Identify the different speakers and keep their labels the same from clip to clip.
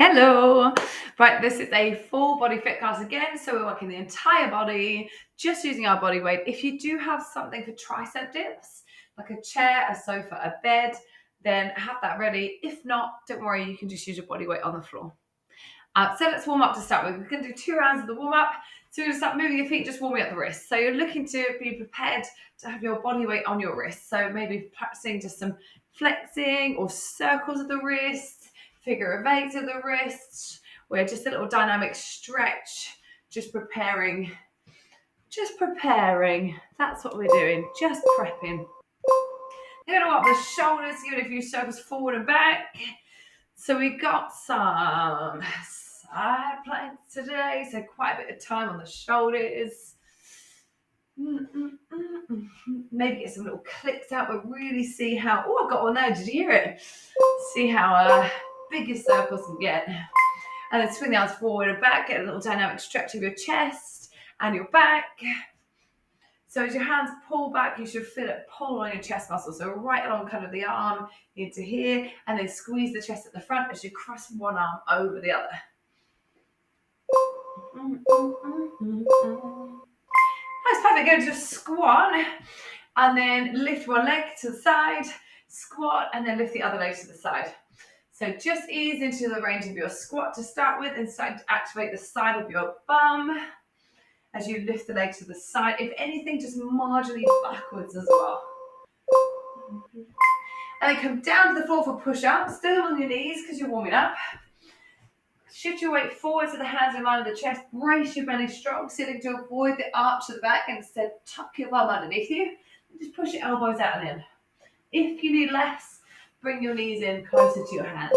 Speaker 1: Hello. Right, this is a full body fit class again. So we're working the entire body, just using our body weight. If you do have something for tricep dips, like a chair, a sofa, a bed, then have that ready. If not, don't worry, you can just use your body weight on the floor. So let's warm up to start with. We're going to do 2 rounds of the warm up. So we're going to start moving your feet, just warming up the wrists. So you're looking to be prepared to have your body weight on your wrists. So maybe practicing just some flexing or circles of the wrists, figure of eights of the wrists, where just a little dynamic stretch, just preparing. That's what we're doing, just prepping. You're going to up the shoulders, give it a few circles forward and back. So we got some side planks today, so quite a bit of time on the shoulders. Maybe get some little clicks out, but really see how, I've got one there, did you hear it? See how big your circles can get. And then swing the arms forward and back, get a little dynamic stretch of your chest and your back. So as your hands pull back, you should feel it pull on your chest muscle. So right along kind of the arm into here, and then squeeze the chest at the front as you cross one arm over the other. That's perfect. Go to squat, and then lift one leg to the side, squat, and then lift the other leg to the side. So just ease into the range of your squat to start with, and start to activate the side of your bum as you lift the leg to the side. If anything, just marginally backwards as well. And then come down to the floor for push-ups, still on your knees because you're warming up. Shift your weight forward so the hands are in line with the chest. Brace your belly strong, sitting to avoid the arch to the back, and instead tuck your bum underneath you. And just push your elbows out and in. If you need less, bring your knees in closer to your hands.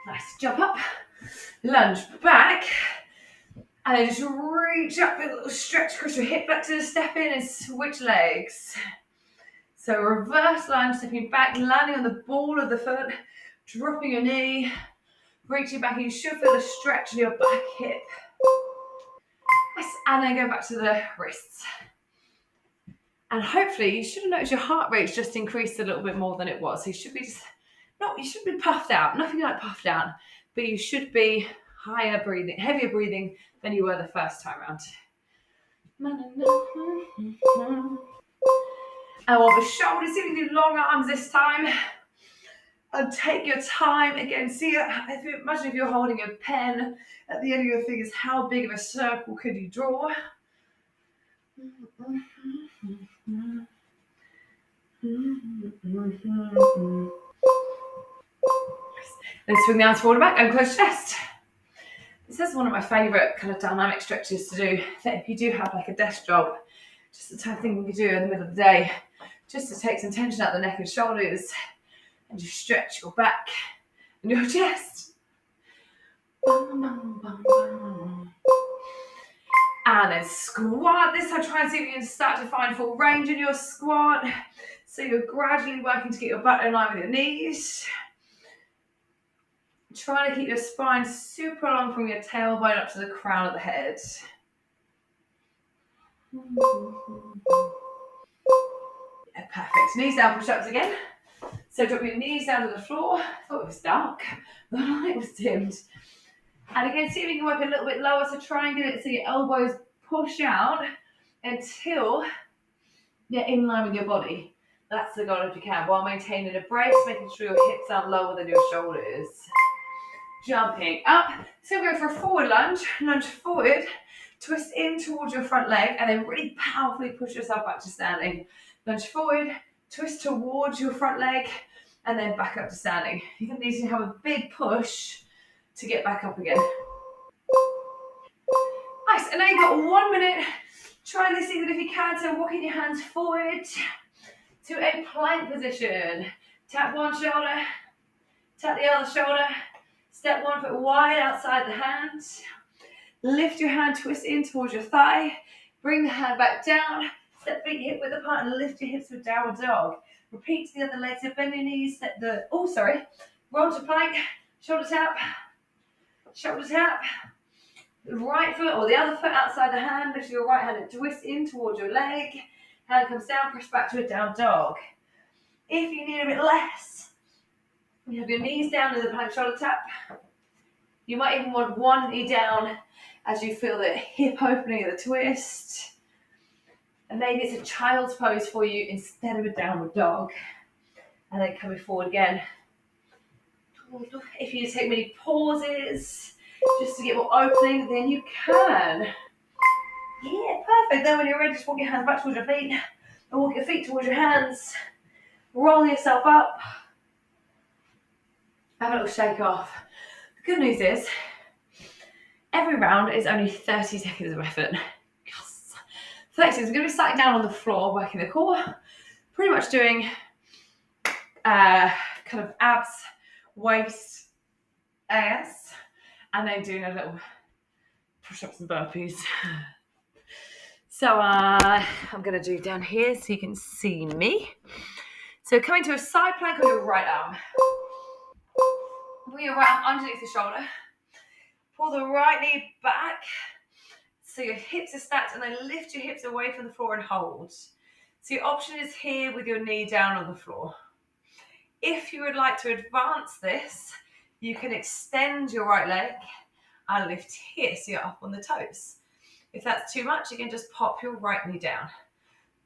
Speaker 1: Nice. Jump up, lunge back, and then just reach up with a little stretch across your hip flexors, step in and switch legs. So reverse lunge, stepping back, landing on the ball of the foot, dropping your knee, reaching back, and you should feel a stretch in your back hip. Nice. And then go back to the wrists. And hopefully you should have noticed your heart rate's just increased a little bit more than it was. So you should be you should be puffed out, nothing like puffed out, but you should be heavier breathing than you were the first time around. And on the shoulders, see if you do long arms this time. And take your time again. Imagine if you're holding a pen at the end of your fingers, how big of a circle could you draw? Then swing the arms forward and back and close chest. This is one of my favourite kind of dynamic stretches to do. That if you do have like a desk job, just the type of thing we could do in the middle of the day, just to take some tension out the neck and shoulders, and just stretch your back and your chest. And then squat. This time, try and see if you can start to find full range in your squat. So you're gradually working to get your butt in line with your knees. Trying to keep your spine super long from your tailbone up to the crown of the head. Yeah, perfect. Knees down, push-ups again. So drop your knees down to the floor. I thought it was dark. The light was dimmed. And again, see if you can work a little bit lower. So try and get it so your elbows push out until you're in line with your body. That's the goal if you can, while maintaining a brace, making sure your hips aren't lower than your shoulders. Jumping up. So go for a forward lunge forward, twist in towards your front leg, and then really powerfully push yourself back to standing. Lunge forward, twist towards your front leg, and then back up to standing. You can need to have a big push to get back up again. Nice, and now you've got 1 minute. Try this even if you can, so walking your hands forward to a plank position. Tap one shoulder, tap the other shoulder, step 1 foot wide outside the hand. Lift your hand, twist in towards your thigh, bring the hand back down, step big hip width apart and lift your hips with downward dog. Repeat to the other leg, so bend your knees, roll to plank, shoulder tap, right foot or the other foot outside the hand, lift your right hand and twist in towards your leg, hand comes down, press back to a down dog. If you need a bit less, You have your knees down in the plank shoulder tap. You might even want one knee down as you feel the hip opening at the twist. And maybe it's a child's pose for you instead of a downward dog. And then coming forward again. If you take many pauses just to get more opening, then you can. Yeah, perfect. Then when you're ready, just walk your hands back towards your feet. And walk your feet towards your hands. Roll yourself up. Have a little shake off. The good news is, every round is only 30 seconds of effort. Yes. 30 seconds. We're going to be sat down on the floor, working the core. Pretty much doing kind of abs, waist, ass, and then doing a little push-ups and burpees. So I'm going to do down here so you can see me. So coming to a side plank on your right arm. Bring your right arm underneath the shoulder. Pull the right knee back so your hips are stacked, and then lift your hips away from the floor and hold. So your option is here with your knee down on the floor. If you would like to advance this, you can extend your right leg and lift here so you're up on the toes. If that's too much, you can just pop your right knee down.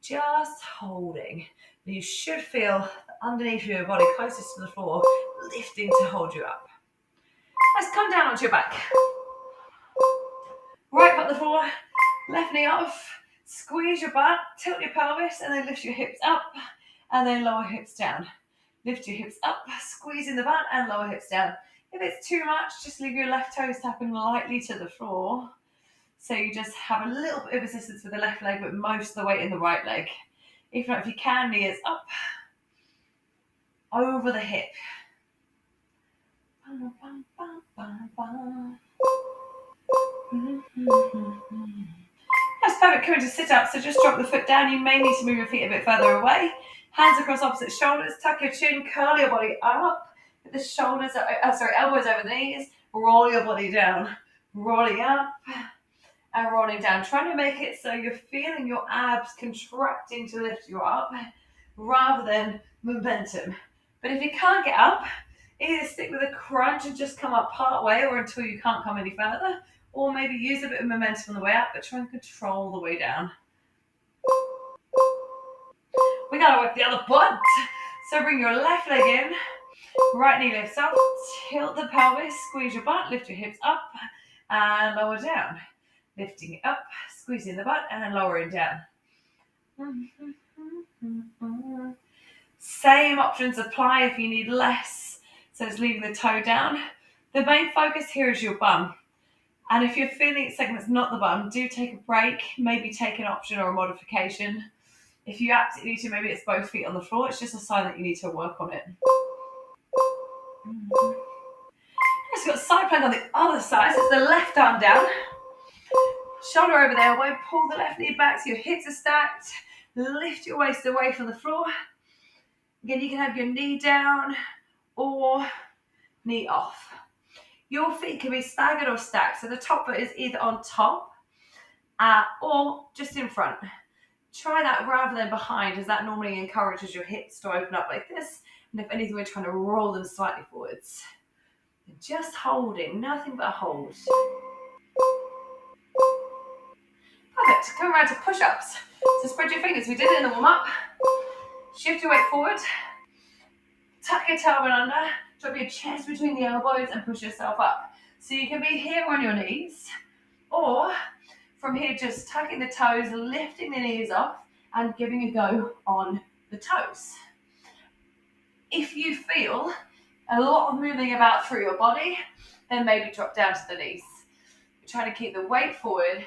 Speaker 1: Just holding. You should feel underneath your body closest to the floor, lifting to hold you up. Let's come down onto your back. Right foot on the floor, left knee off, squeeze your butt, tilt your pelvis, and then lift your hips up, and then lower hips down. Lift your hips up, squeeze in the butt, and lower hips down. If it's too much, just leave your left toes tapping lightly to the floor. So you just have a little bit of resistance with the left leg, but most of the weight in the right leg. If not, if you can, knee is up, over the hip. That's perfect. Coming to sit up, so just drop the foot down. You may need to move your feet a bit further away. Hands across opposite shoulders. Tuck your chin, curl your body up. With the shoulders, elbows over the knees. Roll your body down. Rolling up and rolling down. Trying to make it so you're feeling your abs contracting to lift you up rather than momentum. But if you can't get up, either stick with a crunch and just come up part way or until you can't come any further, or maybe use a bit of momentum on the way up, but try and control the way down. We gotta work the other butt. So bring your left leg in, right knee lifts up, tilt the pelvis, squeeze your butt, lift your hips up and lower down. Lifting it up, squeezing the butt and lowering down. Same options apply if you need less. So it's leaving the toe down. The main focus here is your bum. And if you're feeling something that's not the bum, do take a break, maybe take an option or a modification. If you absolutely need to, maybe it's both feet on the floor. It's just a sign that you need to work on it. Just got side plank on the other side. So it's the left arm down. Shoulder over the elbow. Pull the left knee back so your hips are stacked. Lift your waist away from the floor. Again, you can have your knee down or knee off. Your feet can be staggered or stacked. So the top foot is either on top or just in front. Try that rather than behind, as that normally encourages your hips to open up like this. And if anything, we're trying to roll them slightly forwards. Just holding, nothing but a hold. Perfect. Come around to push-ups. So spread your fingers. We did it in the warm-up. Shift your weight forward. Tuck your tailbone under. Drop your chest between the elbows and push yourself up. So you can be here on your knees, or from here just tucking the toes, lifting the knees off and giving a go on the toes. If you feel a lot of moving about through your body, then maybe drop down to the knees. You're trying to keep the weight forward,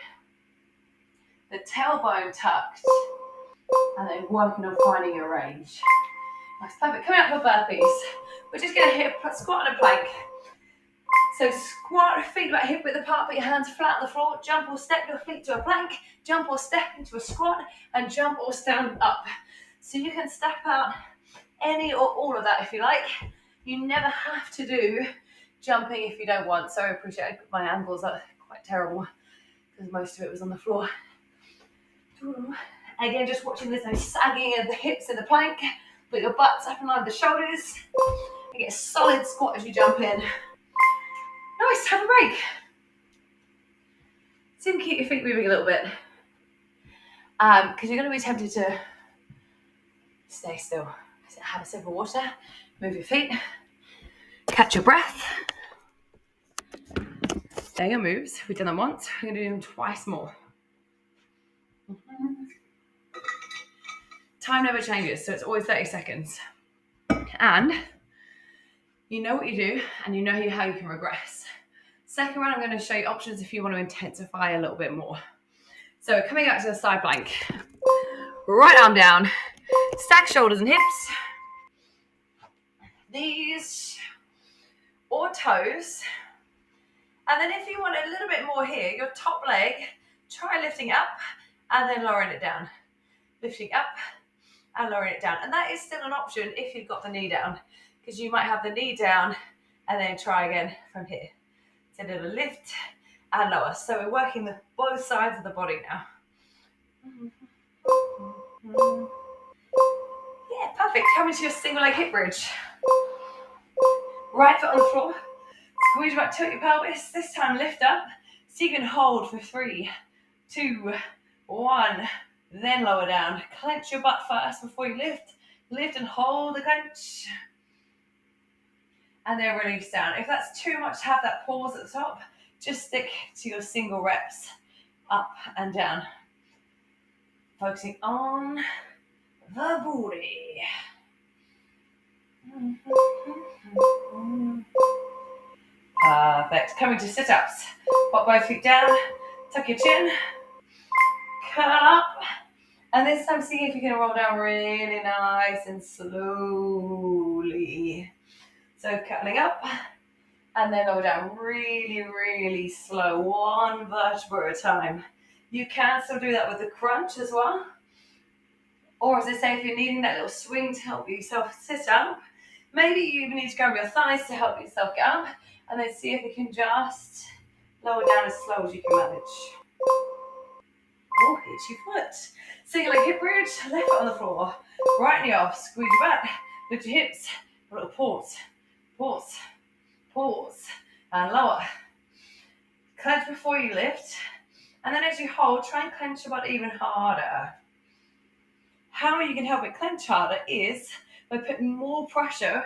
Speaker 1: the tailbone tucked, and then working on finding your range. That's perfect. Coming up for burpees. We're just going to hit a squat and a plank. So squat, feet about hip width apart, put your hands flat on the floor, jump or step your feet to a plank, jump or step into a squat, and jump or stand up. So you can step out any or all of that if you like. You never have to do jumping if you don't want. So I appreciate it. My ankles are quite terrible because most of it was on the floor. Again, just watching this, no sagging of the hips in the plank. Put your butts up and line the shoulders. get a solid squat as you jump in. Nice, have a break. See if you can keep your feet moving a little bit. Because you're going to be tempted to stay still. So have a sip of water, move your feet, catch your breath. There are your moves. We've done them once. We're going to do them twice more. Time never changes, so it's always 30 seconds. And you know what you do, and you know how you can regress. Second round, I'm going to show you options if you want to intensify a little bit more. So coming out to the side plank. Right arm down. Stack shoulders and hips. Knees or toes. And then if you want a little bit more here, your top leg, try lifting up and then lowering it down. Lifting up and lowering it down. And that is still an option if you've got the knee down, because you might have the knee down and then try again from here. So a little lift and lower. So we're working both sides of the body now. Yeah, perfect. Coming to your single leg hip bridge. Right foot on the floor. Squeeze your back, tilt your pelvis. This time lift up. So you can hold for 3, 2, 1. Then lower down. Clench your butt first before you lift. Lift and hold the clench. And then release down. If that's too much to have that pause at the top, just stick to your single reps. Up and down. Focusing on the booty. Perfect. Coming to sit-ups. Pop both feet down. Tuck your chin. Curl up. And this time see if you can roll down really nice and slowly. So curling up. And then roll down really, really slow. One vertebra at a time. You can still do that with the crunch as well. Or as I say, if you're needing that little swing to help yourself sit up, maybe you even need to grab your thighs to help yourself get up, and then see if you can just lower down as slow as you can manage. Oh, hit your foot. Single leg hip bridge, left foot on the floor. Right knee off, squeeze your back, lift your hips, a little pause, pause, pause, and lower. Clench before you lift, and then as you hold, try and clench your butt even harder. How you can help it clench harder is by putting more pressure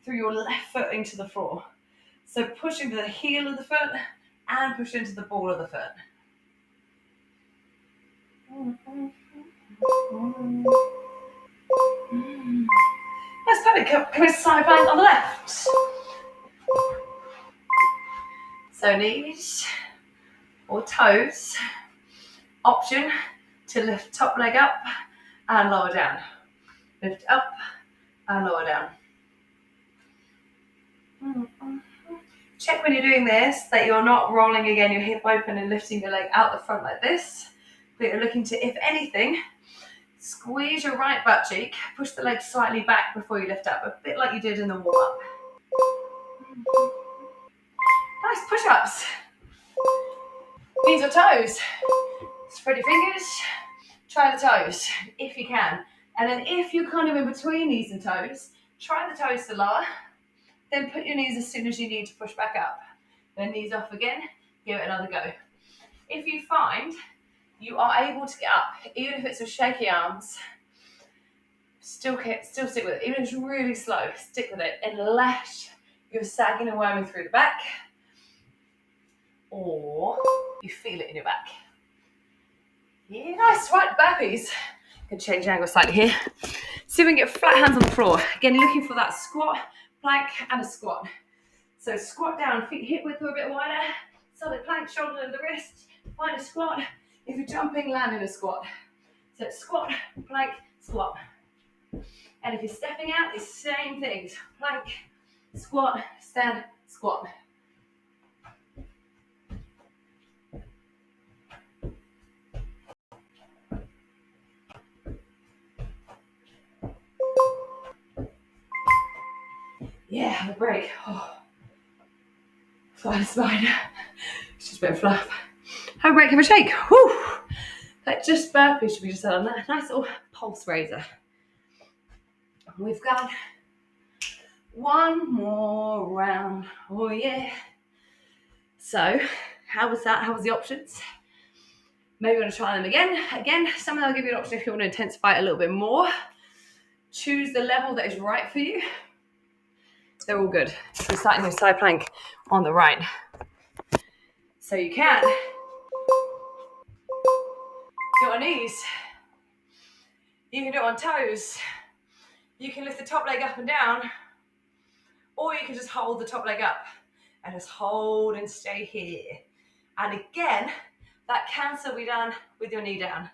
Speaker 1: through your left foot into the floor. So push into the heel of the foot and push into the ball of the foot. That's perfect. Come in side plank on the left. So knees or toes. Option to lift top leg up and lower down. Lift up and lower down. Check when you're doing this that you're not rolling again your hip open and lifting your leg out the front like this. But you're looking to, if anything, squeeze your right butt cheek, push the leg slightly back before you lift up, a bit like you did in the warm-up. Nice push-ups. Knees or toes. Spread your fingers. Try the toes if you can. And then if you're kind of in between knees and toes, try the toes to lower. Then put your knees as soon as you need to push back up. Then knees off again. Give it another go. If you find you are able to get up, even if it's with shaky arms, still stick with it. Even if it's really slow, stick with it unless you're sagging and worming through the back or you feel it in your back. Yeah, nice. Right, burpees. I'm going to change the angle slightly here. See if we can get flat hands on the floor. Again, looking for that squat, plank, and a squat. So squat down, feet hip width a bit wider. Solid plank, shoulder to the wrist. Find a squat. If you're jumping, land in a squat. So it's squat, plank, squat. And if you're stepping out, it's same things. Plank, squat, stand, squat. Yeah, have a break. Oh. Fly the spider. It's just a bit of fluff. Have a break, have a shake. Whew. Like just burpees should be just on that nice little pulse raiser. We've got One more round. Oh yeah. So, how was that? How was the options? Maybe you want to try them again. Again, some of them will give you an option if you want to intensify it a little bit more. Choose the level that is right for you. They're all good. We're starting with side plank on the right. So you can do it on knees. You can do it on toes. You can lift the top leg up and down. Or you can just hold the top leg up and just hold and stay here. And again, that can still be done with your knee down.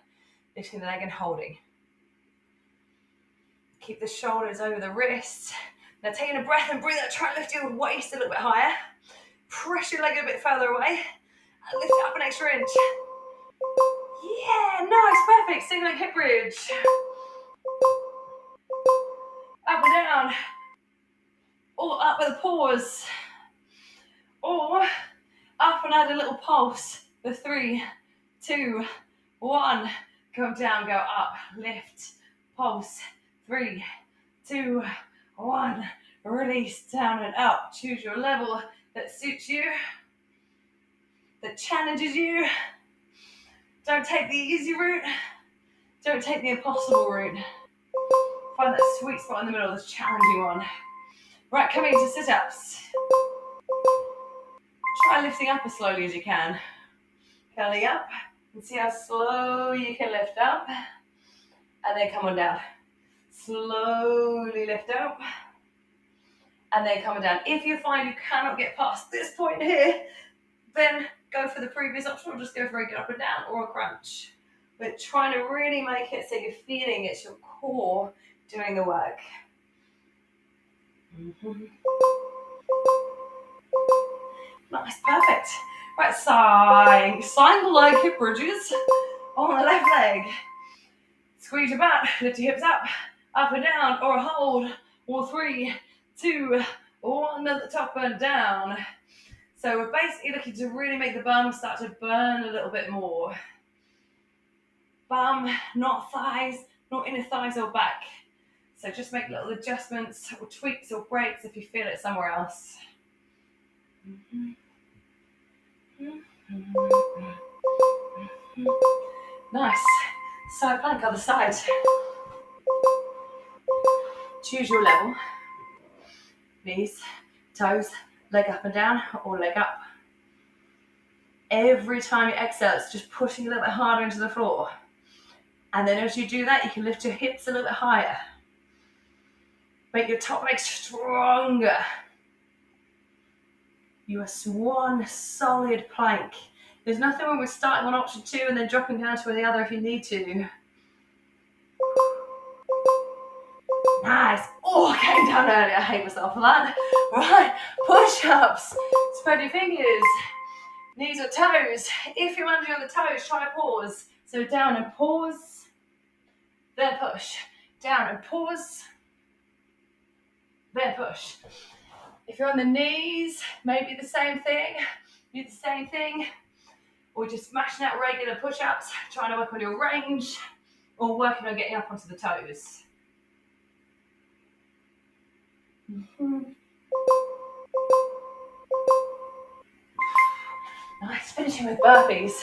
Speaker 1: Lifting the leg and holding. Keep the shoulders over the wrists. Now taking a breath and breathe out. Try and lift your waist a little bit higher. Press your leg a bit further away. And lift it up an extra inch. Yeah, nice, perfect. Single leg hip bridge. Up and down. Or up with a pause. Or up and add a little pulse for 3, 2, 1. Come down, go up, lift, pulse. 3, 2, 1. Release down and up. Choose your level that suits you, that challenges you. Don't take the easy route. Don't take the impossible route. Find that sweet spot in the middle, this challenging one. Right, coming into sit-ups. Try lifting up as slowly as you can. Belly up, and see how slow you can lift up. And then come on down. Slowly lift up. And then come on down. If you find you cannot get past this point here, then go for the previous option, or just go for a get up and down or a crunch. But trying to really make it so you're feeling it's your core doing the work. Nice, perfect. Right, single leg hip bridges on the left leg. Squeeze your butt, lift your hips up and down, or hold, or 3, 2, 1 at the top and down. So we're basically looking to really make the bum start to burn a little bit more. Bum, not thighs, not inner thighs or back. So just make little adjustments or tweaks or breaks if you feel it somewhere else. Nice. Side plank, other side. Choose your level. Knees, toes, leg up and down, or leg up. Every time you exhale, it's just pushing a little bit harder into the floor. And then as you do that, you can lift your hips a little bit higher. Make your top leg stronger. You are one solid plank. There's nothing wrong with starting on option 2 and then dropping down to the other if you need to. Nice. Oh, I came down early. I hate myself for that. Right, push-ups. Spread your fingers. Knees or toes. If you're managing on the toes, try pause. So down and pause. Then push. Down and pause. Then push. If you're on the knees, maybe the same thing. Do the same thing. Or just smashing out regular push-ups, trying to work on your range, or working on getting up onto the toes. Nice, finishing with burpees.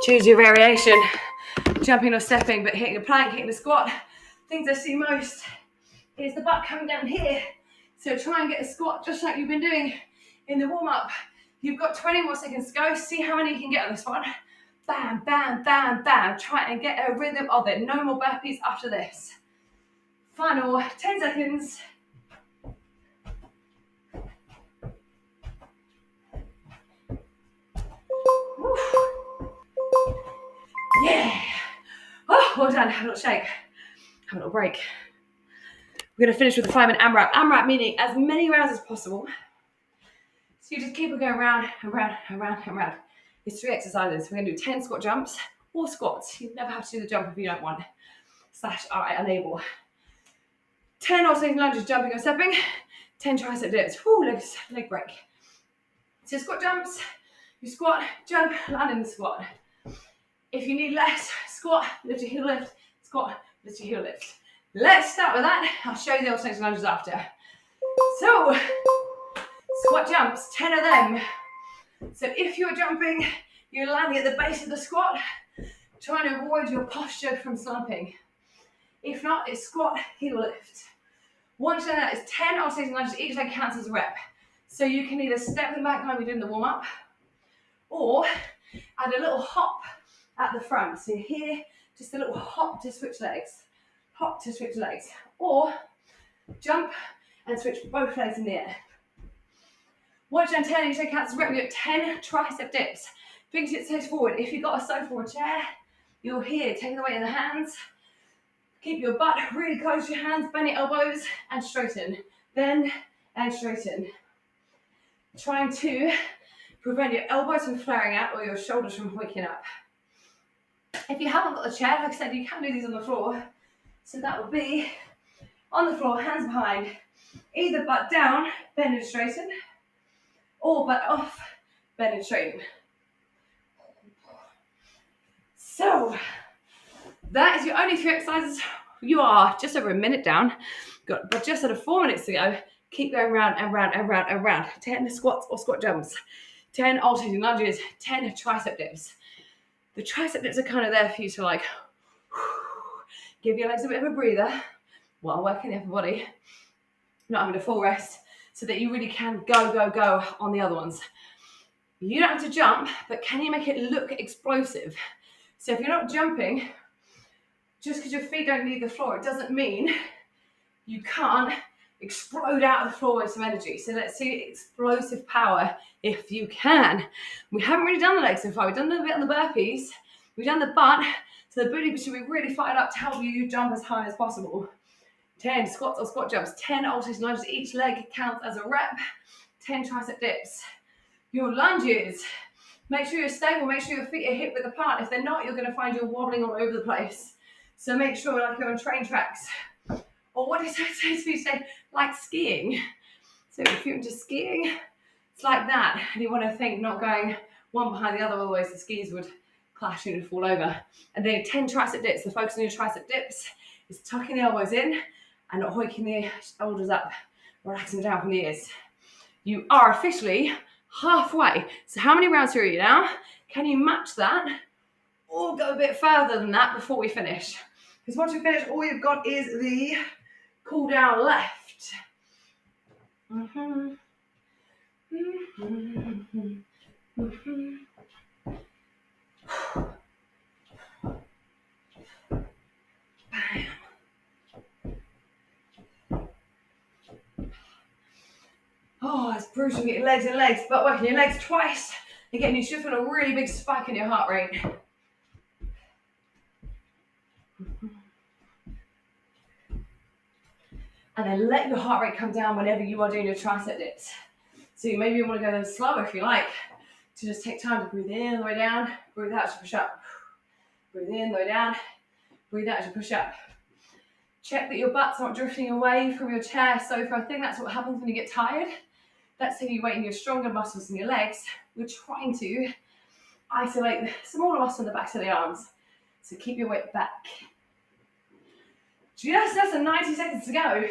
Speaker 1: Choose your variation. Jumping or stepping, but hitting a plank, hitting a squat. Things I see most is the butt coming down here. So try and get a squat just like you've been doing in the warm-up. You've got 20 more seconds to go. See how many you can get on this one. Bam, bam, bam, bam. Try and get a rhythm of it. No more burpees after this. Final 10 seconds. Woo. Yeah. Oh, well done. Have a little shake. Have a little break. We're going to finish with the 5-minute AMRAP. AMRAP meaning as many rounds as possible. So you just keep it going round and round and round and round. It's 3 exercises. We're going to do 10 squat jumps or squats. You never have to do the jump if you don't want. / unable. 10 alternating lunges, jumping or stepping. 10 tricep dips. Woo, leg break. So squat jumps, you squat, jump, land in the squat. If you need less, squat, lift your heel lift, squat, lift your heel lift. Let's start with that. I'll show you the alternating lunges after. So, squat jumps, 10 of them. So if you're jumping, you're landing at the base of the squat, trying to avoid your posture from slumping. If not, it's squat, heel lift. Once you've done that, it's 10 alternating lunges. Each leg counts as a rep. So you can either step them back like we did in the warm-up, or add a little hop at the front. So you're here, just a little hop to switch legs. Hop to switch legs. Or jump and switch both legs in the air. Once you're done 10, each leg counts as a rep. You've got 10 tricep dips. Fingertips toes forward. If you've got a sofa or a chair, you're here. Take the weight in the hands. Keep your butt really close to your hands. Bend your elbows and straighten. Bend and straighten. Trying to prevent your elbows from flaring out or your shoulders from waking up. If you haven't got the chair, like I said, you can do these on the floor. So that would be on the floor, hands behind. Either butt down, bend and straighten, or butt off, bend and straighten. So, that is your only 3 exercises. You are just over a minute down. But just under 4 minutes to go. Keep going round and round and round and round. 10 squats or squat jumps. 10 alternating lunges. 10 tricep dips. The tricep dips are kind of there for you to like, give your legs a bit of a breather while working the upper body. Not having a full rest, so that you really can go on the other ones. You don't have to jump, but can you make it look explosive? So if you're not jumping, just because your feet don't leave the floor, it doesn't mean you can't explode out of the floor with some energy. So let's see explosive power if you can. We haven't really done the legs so far. We've done a bit on the burpees. We've done the butt. So the booty should be really fired up to help you jump as high as possible. 10 squats or squat jumps. 10 alternating lunges. Each leg counts as a rep. 10 tricep dips. Your lunges. Make sure you're stable. Make sure your feet are hip width apart. If they're not, you're going to find you're wobbling all over the place. So make sure like you're on train tracks. Or what is it say? Like skiing. So if you're into skiing, it's like that. And you want to think not going one behind the other, otherwise the skis would clash and fall over. And then 10 tricep dips. The focus on your tricep dips is tucking the elbows in and not hoiking the shoulders up, relaxing down from the ears. You are officially halfway. So how many rounds are you now? Can you match that or go a bit further than that before we finish? Because once we finish, all you've got is the cool down left. Bam. Oh, it's brutal. Get your legs and legs, but working your legs twice. Again, you should feel a really big spike in your heart rate. And then let your heart rate come down whenever you are doing your tricep dips. So maybe you want to go slower if you like, to just take time to breathe in the way down, breathe out as you push up. Breathe in the way down, breathe out as you push up. Check that your butt's not drifting away from your chair, sofa. I think that's what happens when you get tired. Let's say you're weighting your stronger muscles in your legs. We're trying to isolate the smaller muscles in the backs of the arms. So keep your weight back. Just less than 90 seconds to go.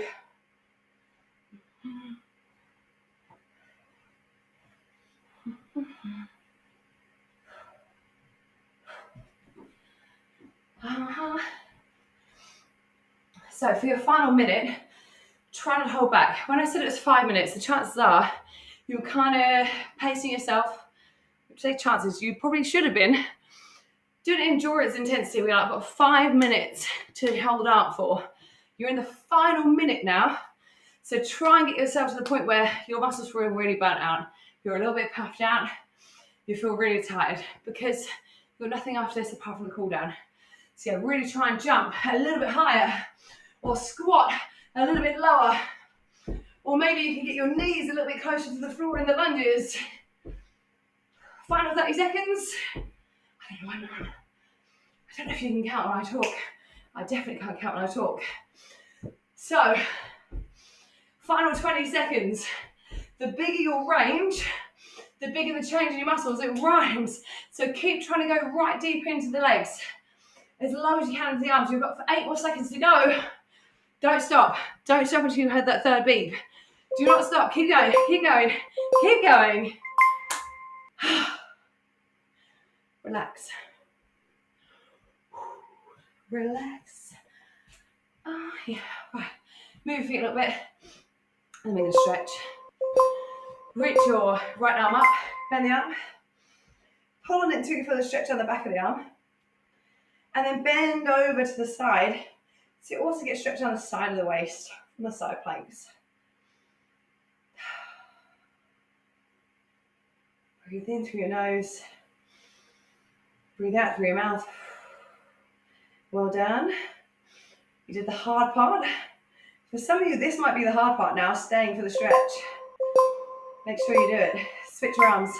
Speaker 1: So for your final minute, try not to hold back. When I said it was 5 minutes, the chances are you were kind of pacing yourself. Say chances, you probably should have been doing endurance intensity. We're like, I've got 5 minutes to hold out for. You're in the final minute now. So try and get yourself to the point where your muscles feel really burnt out. You're a little bit puffed out. You feel really tired because you've got nothing after this apart from the cool down. So yeah, really try and jump a little bit higher or squat a little bit lower. Or maybe you can get your knees a little bit closer to the floor in the lunges. Final 30 seconds. I don't know if you can count when I talk. I definitely can't count when I talk. So, final 20 seconds. The bigger your range, the bigger the change in your muscles. It rhymes. So keep trying to go right deep into the legs. As low as you can into the arms. You've got 8 more seconds to go. Don't stop. Don't stop until you heard that third beep. Do not stop. Keep going. Keep going. Keep going. Relax. Relax. Oh, yeah. Right. Move your feet a little bit. And then we're going to stretch. Reach your right arm up. Bend the arm. Pull on it until you feel the stretch on the back of the arm. And then bend over to the side. So you also get stretch on the side of the waist from the side planks. Breathe in through your nose. Breathe out through your mouth. Well done. You did the hard part. For some of you, this might be the hard part now, staying for the stretch. Make sure you do it. Switch your arms.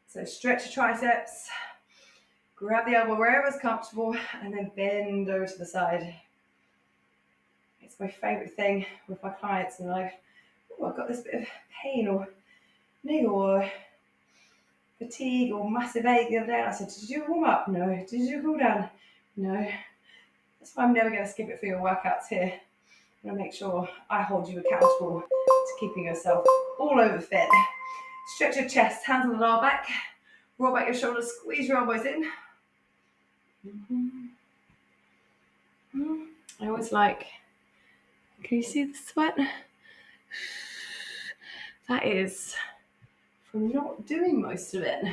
Speaker 1: So stretch your triceps. Grab the elbow wherever's comfortable and then bend over to the side. It's my favorite thing with my clients, and like, oh, I've got this bit of pain or niggle or fatigue or massive ache the other day. And I said, did you warm up? No. Did you cool down? No. That's why I'm never going to skip it for your workouts here. I'm going to make sure I hold you accountable to keeping yourself all over fit. Stretch your chest, hands on the lower back. Roll back your shoulders, squeeze your elbows in. I always like, can you see the sweat? That is from not doing most of it.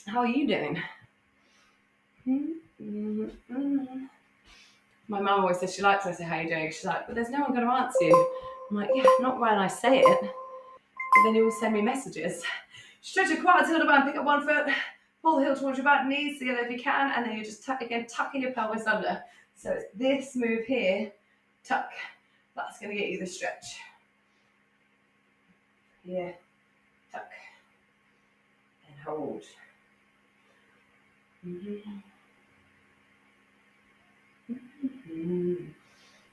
Speaker 1: How are you doing? My mum always says she likes when I say, how are you doing? She's like, but there's no one going to answer you. I'm like, yeah, not when I say it. But then you will send me messages. Stretch your quads, heel to band, pick up one foot, pull the heel towards your back, knees together if you can, and then you just tucking your pelvis under. So it's this move here, tuck. That's going to get you the stretch. Here, tuck, and hold.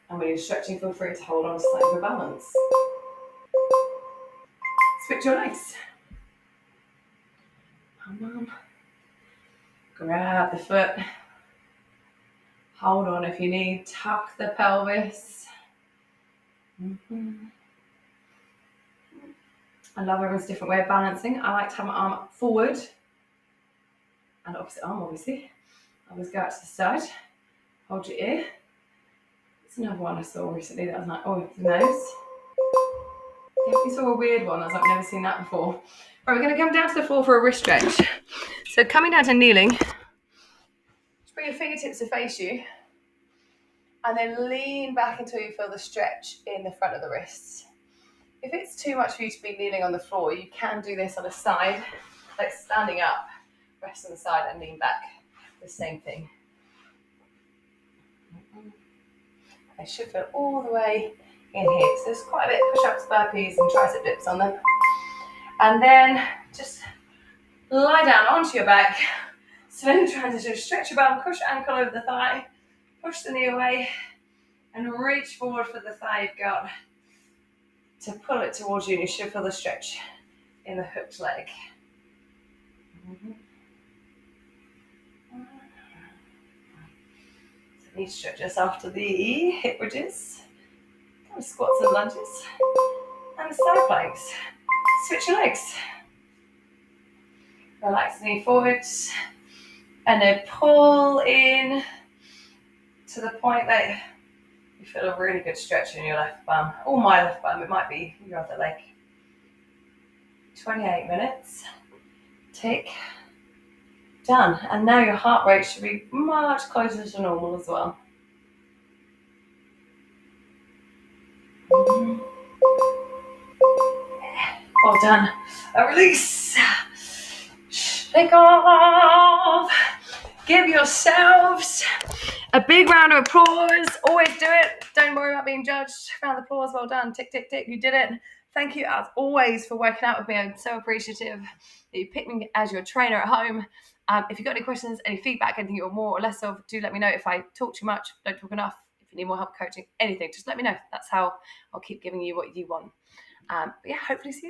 Speaker 1: And when you're stretching, feel free to hold on slightly for balance. Switch your legs. Come on. Grab the foot. Hold on if you need. Tuck the pelvis. I love everyone's different way of balancing. I like to have my arm up forward. And opposite arm, obviously. I always go out to the side. Hold your ear. It's another one I saw recently that I was like, oh, the nose. Definitely saw a weird one. I was like, I've never seen that before. Right, we're going to come down to the floor for a wrist stretch. So coming down to kneeling, just bring your fingertips to face you. And then lean back until you feel the stretch in the front of the wrists. If it's too much for you to be kneeling on the floor, you can do this on the side, like standing up, rest on the side and lean back. The same thing. I should feel all the way in here. So there's quite a bit of push-ups, burpees and tricep dips on them. And then just lie down onto your back. Slowly transition, stretch your bum, push ankle over the thigh, push the knee away, and reach forward for the thigh you've got to pull it towards you, and you should feel the stretch in the hooked leg. So you need to stretch yourself to the hip bridges, kind of squats and lunges, and the side planks. Switch your legs. Relax the knee forwards, and then pull in to the point that you feel a really good stretch in your left bum, or my left bum, it might be your other leg. 28 minutes. Tick. Done. And now your heart rate should be much closer to normal as well. Well done. A release. Shake off. Give yourselves a big round of applause. Always do it. Don't worry about being judged. Round of applause. Well done. Tick, tick, tick. You did it. Thank you as always for working out with me. I'm so appreciative that you picked me as your trainer at home. If you've got any questions, any feedback, anything you want more or less of, do let me know. If I talk too much, don't talk enough, if you need more help coaching, anything, just let me know. That's how I'll keep giving you what you want. But yeah, hopefully see you soon.